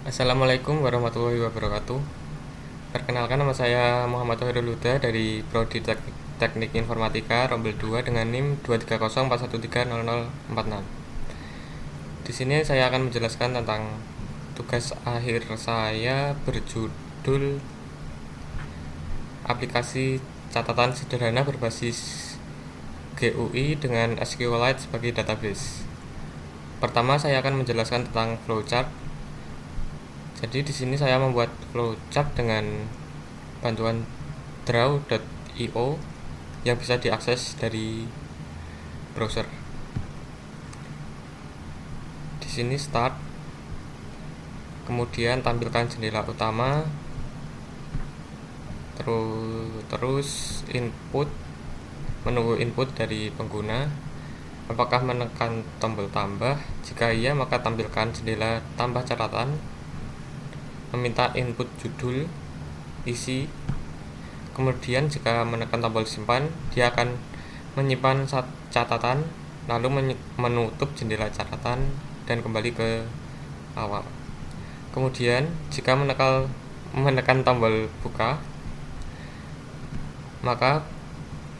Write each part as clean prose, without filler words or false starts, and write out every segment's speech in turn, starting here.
Assalamualaikum warahmatullahi wabarakatuh. Perkenalkan, nama saya Muhammad Tohirul Huda dari Prodi Teknik Informatika Rombel 2 dengan NIM 23041300046. Di sini saya akan menjelaskan tentang tugas akhir saya berjudul aplikasi catatan sederhana berbasis GUI dengan SQLite sebagai database. Pertama, saya akan menjelaskan tentang flowchart. Jadi di sini saya membuat flowchart dengan bantuan draw.io yang bisa diakses dari browser. Di sini start, kemudian tampilkan jendela utama, terus input, menunggu input dari pengguna. Apakah menekan tombol tambah? Jika iya, maka tampilkan jendela tambah catatan. Meminta input judul, isi. Kemudian jika menekan tombol simpan, dia akan menyimpan catatan, lalu menutup jendela catatan dan kembali ke awal. Kemudian jika menekan tombol buka, maka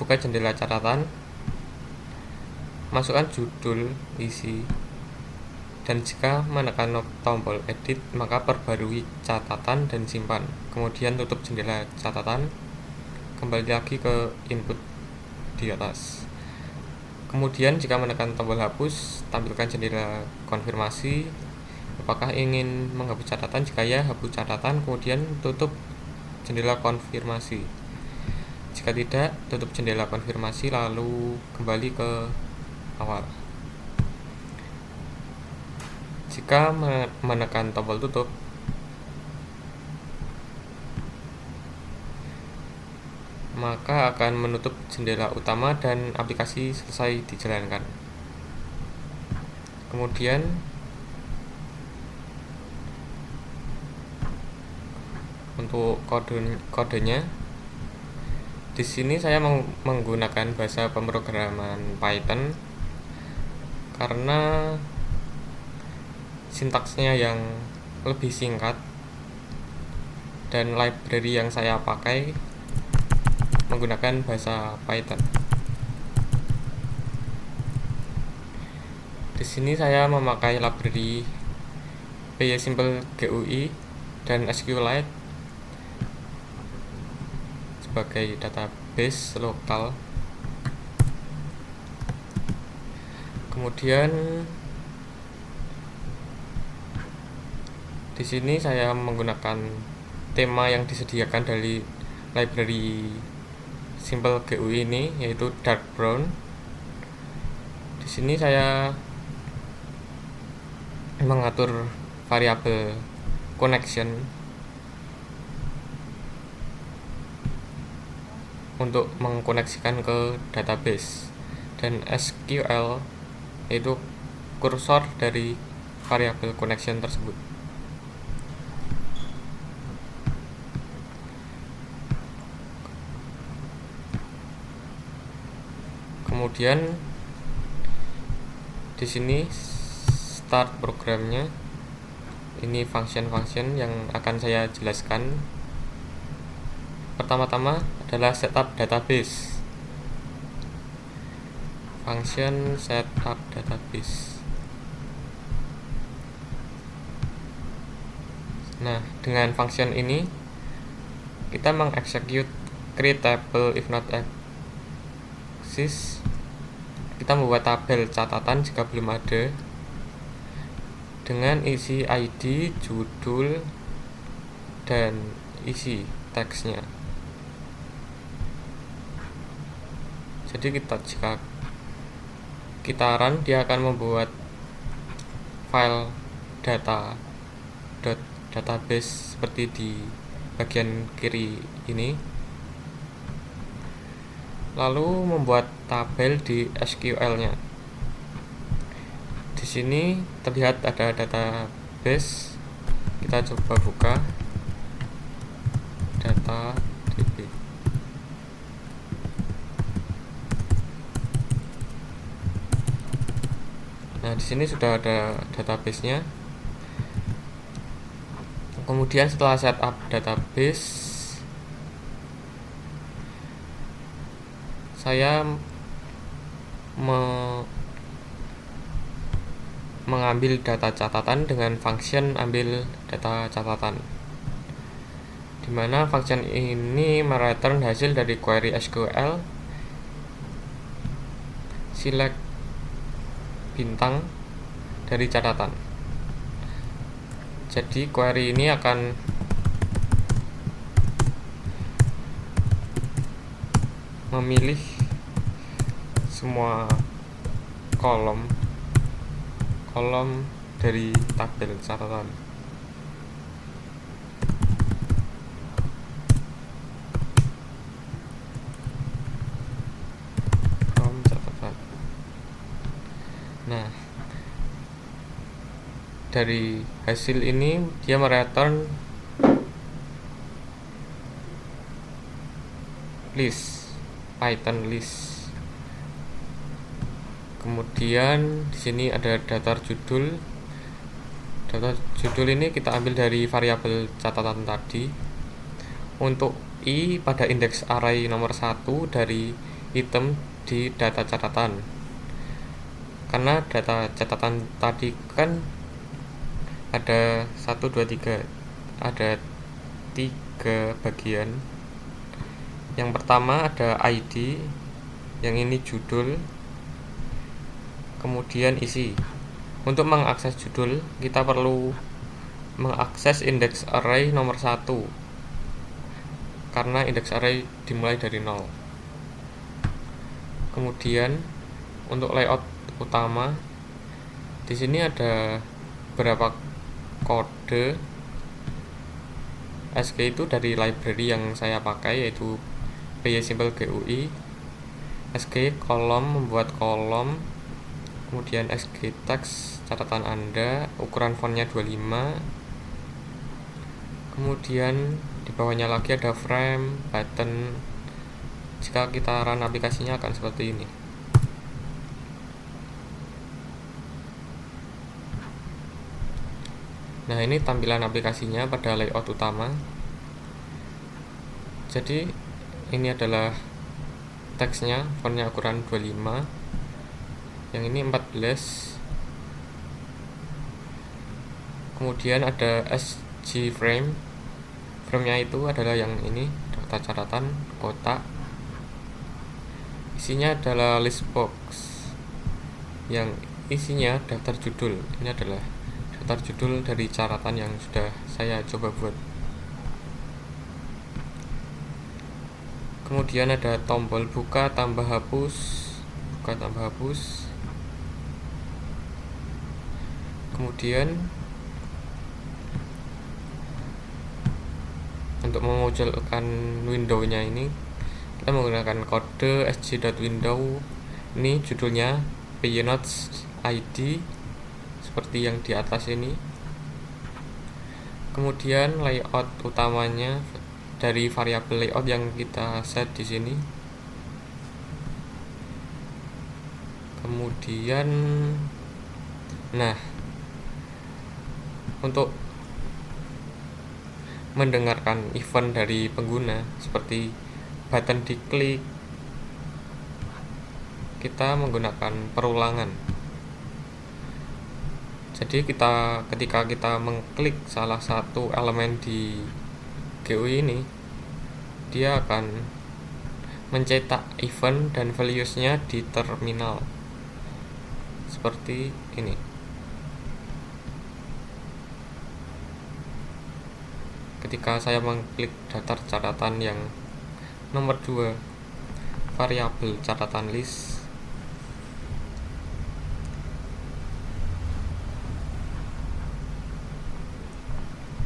buka jendela catatan, masukkan judul, isi. Dan jika menekan tombol edit, maka perbarui catatan dan simpan. Kemudian tutup jendela catatan, kembali lagi ke input di atas. Kemudian jika menekan tombol hapus, tampilkan jendela konfirmasi. Apakah ingin menghapus catatan? Jika ya, hapus catatan, kemudian tutup jendela konfirmasi. Jika tidak, tutup jendela konfirmasi lalu kembali ke awal. Jika menekan tombol tutup, maka akan menutup jendela utama dan aplikasi selesai dijalankan. Kemudian untuk kodenya, di sini saya menggunakan bahasa pemrograman Python karena sintaksnya yang lebih singkat dan library yang saya pakai menggunakan bahasa Python. Di sini saya memakai library PySimple GUI dan SQLite sebagai database lokal. Kemudian di sini saya menggunakan tema yang disediakan dari library Simple GUI ini, yaitu dark brown. Di sini saya mengatur variabel connection untuk mengkoneksikan ke database, dan SQL yaitu kursor dari variabel connection tersebut. Kemudian di sini start programnya. Ini function yang akan saya jelaskan. Pertama-tama adalah setup database. Function setup database. Nah, dengan function ini kita mengeksekut create table if not exist. Kita membuat tabel catatan jika belum ada, dengan isi ID, judul, dan isi teksnya. Jadi jika kita run, dia akan membuat file database seperti di bagian kiri ini, lalu membuat tabel di SQL-nya. Di sini terlihat ada database. Kita coba buka DB. Nah, di sini sudah ada database-nya. Kemudian setelah setup database, saya mengambil data catatan dengan function ambil data catatan, dimana function ini mereturn hasil dari query SQL select bintang dari catatan. Jadi query ini akan memilih semua kolom dari tabel catatan. Nah, dari hasil ini dia mereturn list, Python list. Kemudian di sini ada daftar judul. Daftar judul ini kita ambil dari variabel catatan tadi. Untuk I pada indeks array nomor 1 dari item di data catatan. Karena data catatan tadi kan ada 1, 2, 3, ada 3 bagian. Yang pertama ada ID, yang ini judul, kemudian isi. Untuk mengakses judul, kita perlu mengakses indeks array nomor 1, karena indeks array dimulai dari 0. Kemudian untuk layout utama, di sini ada beberapa kode SQ itu dari library yang saya pakai, yaitu PySimple GUI. SQ kolom, membuat kolom, kemudian SQ text catatan Anda, ukuran fontnya 25. Kemudian di bawahnya lagi ada frame, button. Jika kita run aplikasinya akan seperti ini. Nah, ini tampilan aplikasinya pada layout utama. Jadi ini adalah teksnya, fontnya ukuran 25. Yang ini 14. Kemudian ada SG frame. Frame-nya itu adalah yang ini, daftar catatan kotak. Isinya adalah list box. Yang isinya daftar judul. Ini adalah daftar judul dari catatan yang sudah saya coba buat. Kemudian ada tombol buka tambah hapus, buka tambah hapus. Kemudian untuk memunculkan window-nya ini kita menggunakan kode sg.window. Ini judulnya pinots ID seperti yang di atas ini. Kemudian layout utamanya dari variabel layout yang kita set di sini. Kemudian untuk mendengarkan event dari pengguna seperti button diklik, kita menggunakan perulangan. Jadi ketika kita mengklik salah satu elemen di GUI ini, dia akan mencetak event dan values-nya di terminal seperti ini. Ketika saya mengklik daftar catatan yang nomor 2, variabel catatan list,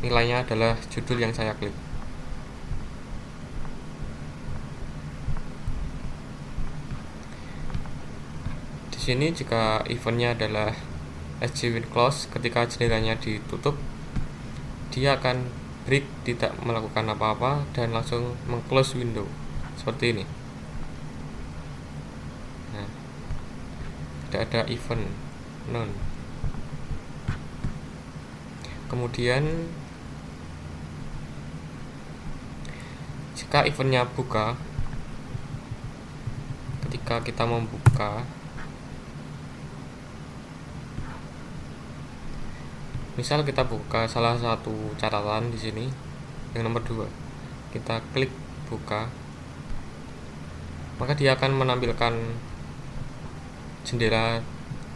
nilainya adalah judul yang saya klik. Di sini jika eventnya adalah sgwinClose, ketika jendelanya ditutup, dia akan break, tidak melakukan apa-apa dan langsung meng-close window seperti ini. Nah, tidak ada event, none. Kemudian jika eventnya buka, ketika kita membuka, misal kita buka salah satu catatan di sini yang nomor 2, kita klik buka, maka dia akan menampilkan jendela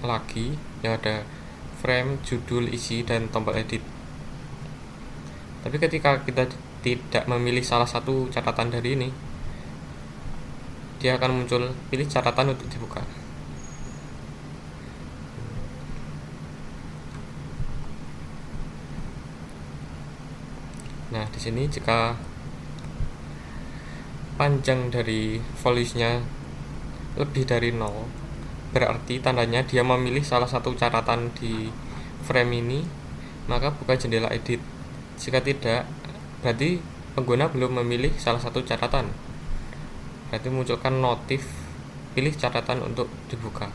lagi yang ada frame, judul, isi, dan tombol edit. Tapi ketika kita tidak memilih salah satu catatan dari ini, dia akan muncul pilih catatan untuk dibuka. Nah, di sini jika panjang dari volume-nya lebih dari 0, berarti tandanya dia memilih salah satu catatan di frame ini, maka buka jendela edit. Jika tidak, berarti pengguna belum memilih salah satu catatan. Berarti munculkan notif pilih catatan untuk dibuka.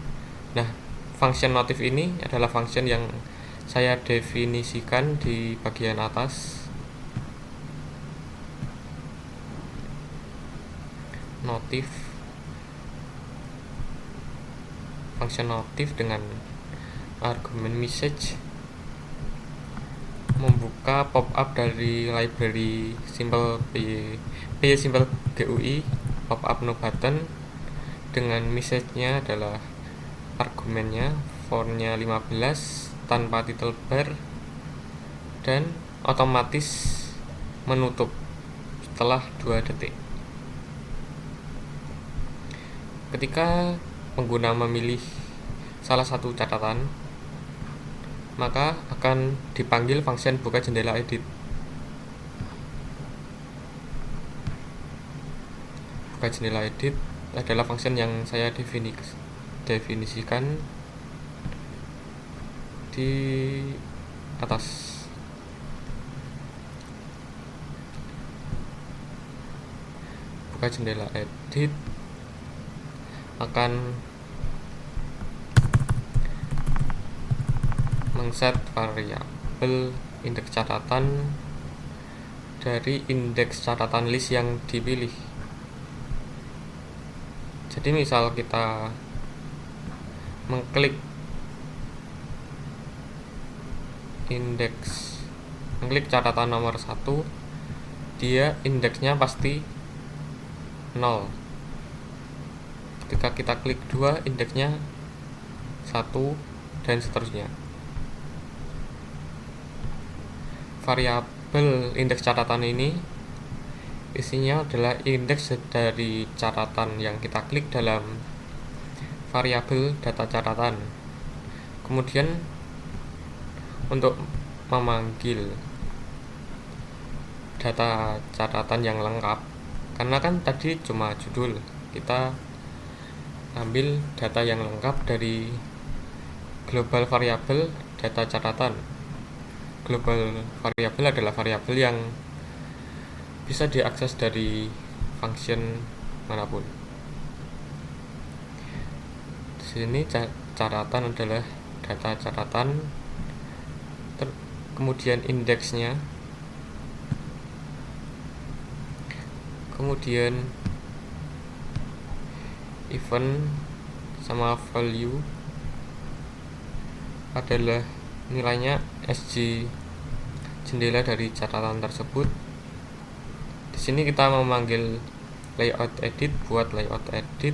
Nah, function notif ini adalah function yang saya definisikan di bagian atas. Notif, function notif dengan argumen message membuka pop-up dari library simple PY simple GUI pop-up no button dengan message-nya adalah argumennya fontnya 15 tanpa title bar dan otomatis menutup setelah 2 detik. Ketika pengguna memilih salah satu catatan, maka akan dipanggil function buka jendela edit. Buka jendela edit adalah function yang saya definisikan di atas. Buka jendela edit akan mengset variabel indeks catatan dari indeks catatan list yang dipilih. Jadi misal kita mengklik catatan nomor 1, dia indeksnya pasti 0. Ketika kita klik 2, indeksnya 1 dan seterusnya. Variabel indeks catatan ini isinya adalah indeks dari catatan yang kita klik dalam variabel data catatan. Kemudian untuk memanggil data catatan yang lengkap, karena kan tadi cuma judul, kita ambil data yang lengkap dari global variabel data catatan. Global variabel adalah variabel yang bisa diakses dari function manapun. Di sini catatan adalah data catatan, kemudian indeksnya, kemudian event sama value adalah nilainya sj jendela dari catatan tersebut. Di sini kita memanggil layout edit. Buat layout edit,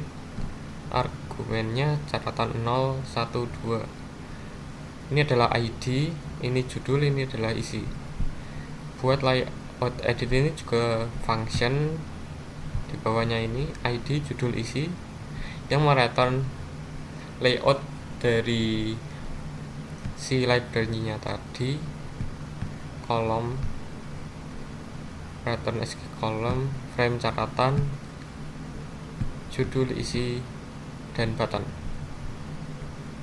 argumennya catatan 0, 1, 2. Ini adalah ID, ini judul, ini adalah isi. Buat layout edit ini juga function di bawahnya ini ID, judul, isi yang mereturn layout dari si library-nya tadi, kolom, return SQ kolom, frame catatan, judul, isi, dan button.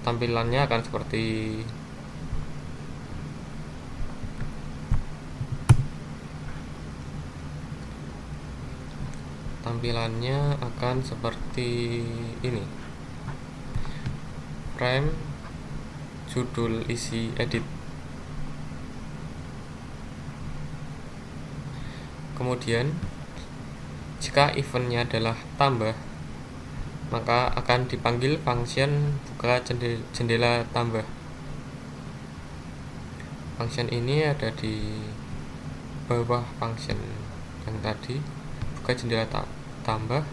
Tampilannya akan seperti ini. Frame, judul, isi, edit. Kemudian Jika eventnya adalah tambah, maka akan dipanggil function buka jendela tambah. Function ini ada di bawah function yang tadi, buka jendela tambah.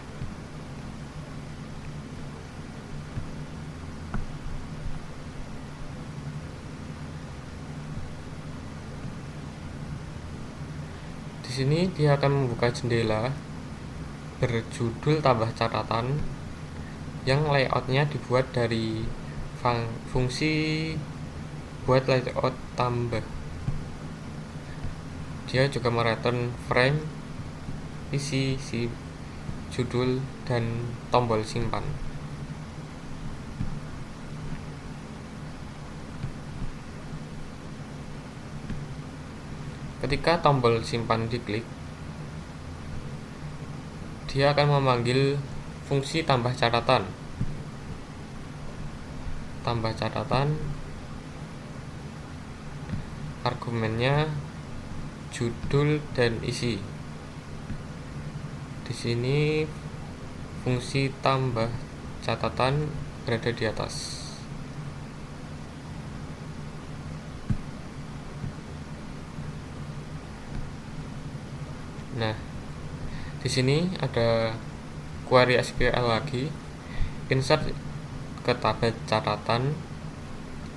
Di sini dia akan membuka jendela berjudul tambah catatan yang layoutnya dibuat dari fungsi buat layout tambah. Dia juga mereturn frame, isi judul, dan tombol simpan. Ketika tombol simpan diklik, dia akan memanggil fungsi tambah catatan. Tambah catatan, argumennya judul dan isi. Di sini fungsi tambah catatan berada di atas. Nah, di sini ada query SQL lagi. Insert ke tabel catatan,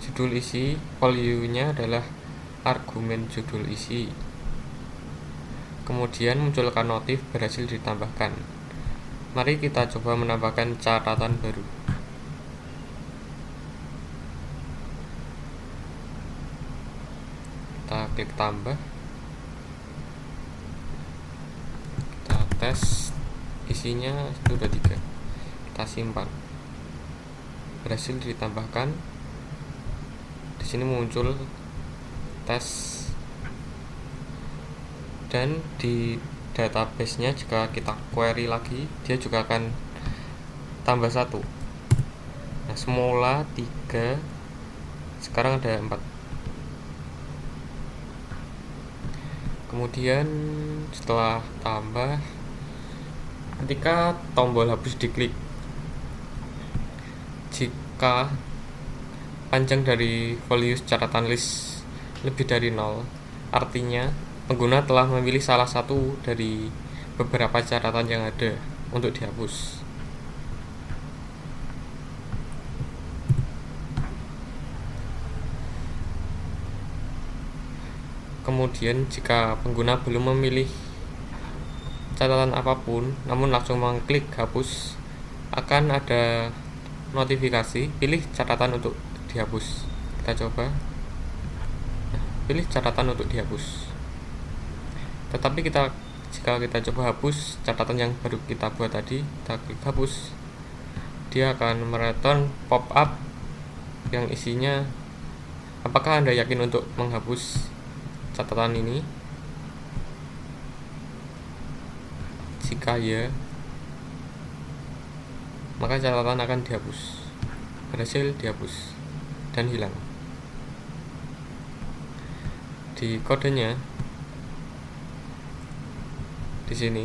judul isi, value-nya adalah argumen judul isi. Kemudian munculkan notif berhasil ditambahkan. Mari kita coba menambahkan catatan baru. Kita klik tambah. Kita tes, isinya 1, 2, 3. Kita simpan. Berhasil ditambahkan. Di sini muncul tes, dan di database-nya jika kita query lagi, dia juga akan tambah 1. Nah, semula 3, sekarang ada 4. Kemudian setelah tambah, ketika tombol hapus diklik, jika panjang dari values catatan list lebih dari 0, artinya pengguna telah memilih salah satu dari beberapa catatan yang ada untuk dihapus. Kemudian jika pengguna belum memilih catatan apapun, namun langsung mengklik hapus, akan ada notifikasi pilih catatan untuk dihapus. Kita coba. Pilih catatan untuk dihapus. Tetapi jika kita coba hapus catatan yang baru kita buat tadi, kita klik hapus, dia akan mereturn pop-up yang isinya, apakah Anda yakin untuk menghapus catatan ini? Jika ya, maka catatan akan dihapus. Berhasil dihapus dan hilang. Di kodenya, di sini,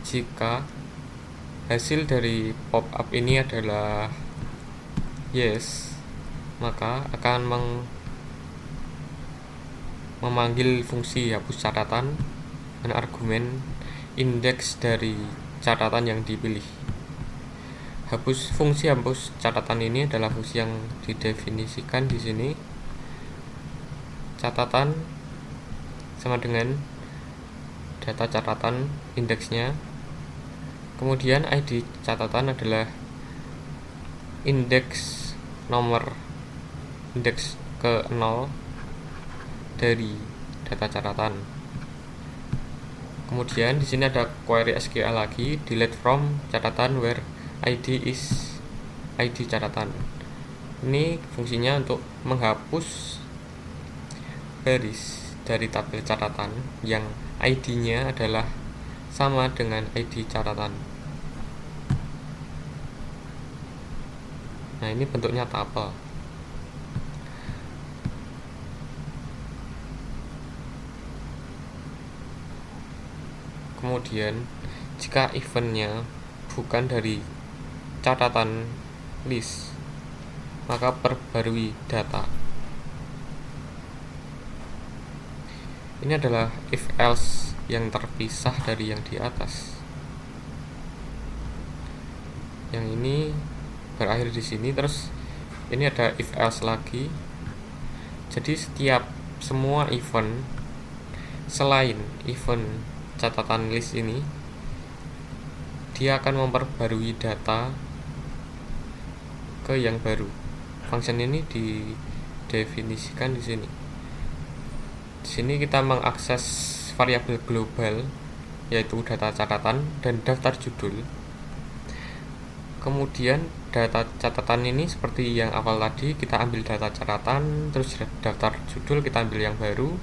jika hasil dari pop-up ini adalah yes, maka akan memanggil fungsi hapus catatan dan argumen indeks dari catatan yang dipilih. Fungsi hapus catatan ini adalah fungsi yang didefinisikan di sini. Catatan sama dengan data catatan indeksnya. Kemudian ID catatan adalah indeks ke 0 dari data catatan. Kemudian di sini ada query SQL lagi, delete from catatan where ID is ID catatan. Ini fungsinya untuk menghapus baris dari tabel catatan yang ID-nya adalah sama dengan ID catatan. Nah, ini bentuknya tabel. Kemudian jika eventnya bukan dari catatan list, maka perbarui data. Ini adalah if else yang terpisah dari yang di atas. Yang ini berakhir di sini, terus ini ada if else lagi. Jadi semua event selain event catatan list ini, dia akan memperbarui data ke yang baru. Function ini didefinisikan di sini. Di sini kita mengakses variabel global, yaitu data catatan dan daftar judul. Kemudian data catatan ini seperti yang awal tadi, kita ambil data catatan, terus daftar judul kita ambil yang baru.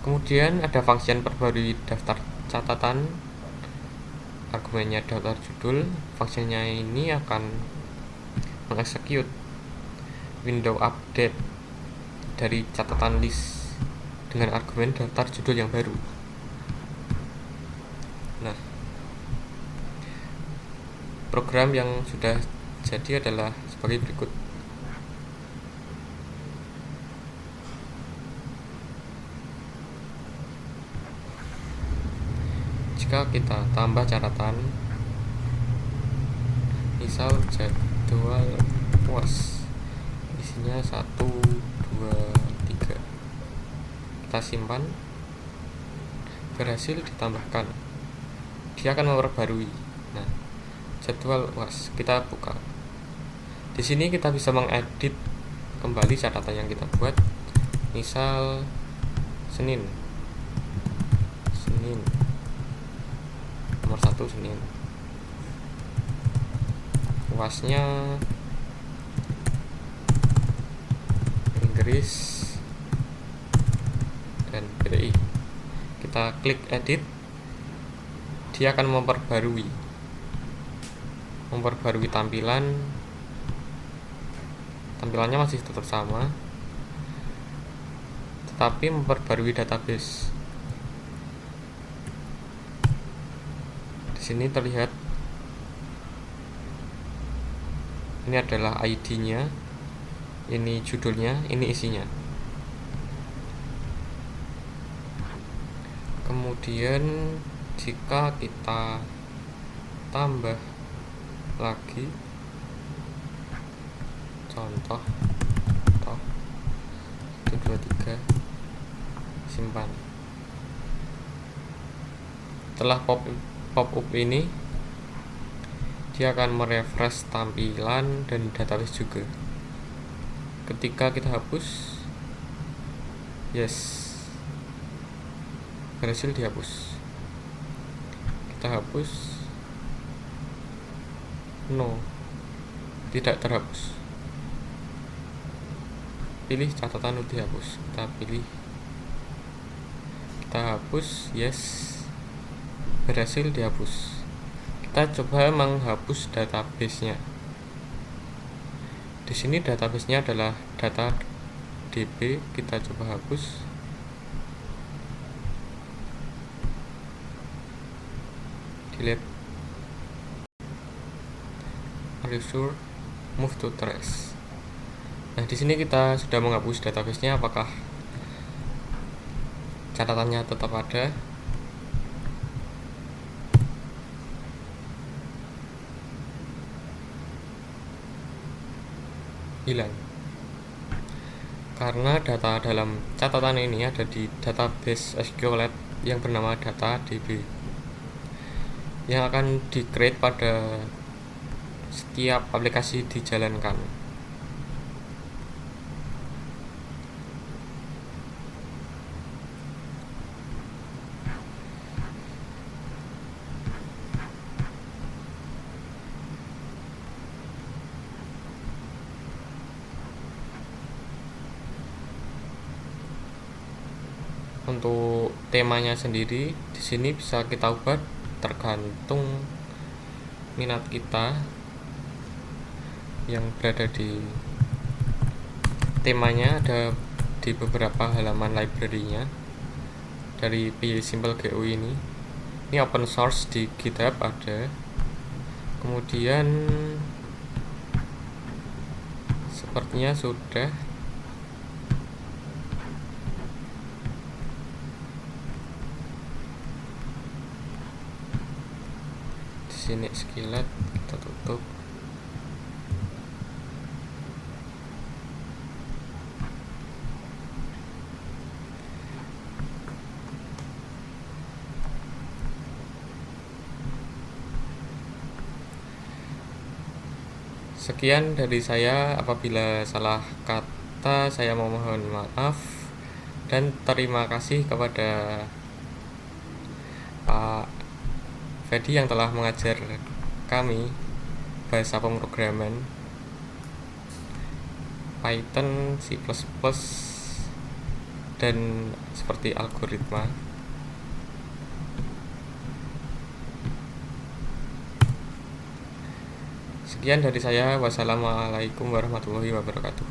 Kemudian ada function perbarui daftar catatan, argumennya daftar judul. Fungsinya ini akan mengeksekut window update dari catatan list dengan argumen daftar judul yang baru. Nah, program yang sudah jadi adalah sebagai berikut. Jika kita tambah catatan, misal jadwal UAS, isinya 1, 2, 3, kita simpan, berhasil ditambahkan, dia akan memperbarui. Nah, jadwal UAS kita buka. Di sini kita bisa mengedit kembali catatan yang kita buat. Misal Senin nomor 1 Senin. UAS-nya Inggris dan PTI. Kita klik edit, dia akan memperbarui tampilannya masih tetap sama, tetapi memperbarui database. Di sini terlihat ini adalah ID-nya, ini judulnya, ini isinya. Kemudian jika kita tambah lagi, contoh 1, 2, 3, simpan. Setelah pop up ini, dia akan merefresh tampilan dan database juga. Ketika kita hapus, yes, berhasil dihapus. Kita hapus, no, tidak terhapus. Pilih catatan untuk dihapus, kita pilih, kita hapus, yes, berhasil dihapus. Kita coba menghapus database-nya. Di sini database-nya adalah data DB, kita coba hapus. Delete. Are you sure? Move to trash. Nah, di sini kita sudah menghapus database-nya. Apakah catatannya tetap ada? Hilang. Karena data dalam catatan ini ada di database SQLite yang bernama data DB, yang akan di-create pada setiap aplikasi dijalankan. Untuk temanya sendiri di sini bisa kita ubah tergantung minat kita yang berada di temanya. Ada di beberapa halaman library-nya dari PySimple GUI ini. Ini open source di GitHub ada. Kemudian sepertinya sudah. Di sini skillet kita tutup. Sekian dari saya, apabila salah kata saya mohon maaf, dan terima kasih kepada Pak Fedi yang telah mengajar kami bahasa pemrograman Python, C++, dan seperti algoritma. Sekian dari saya. Wassalamualaikum warahmatullahi wabarakatuh.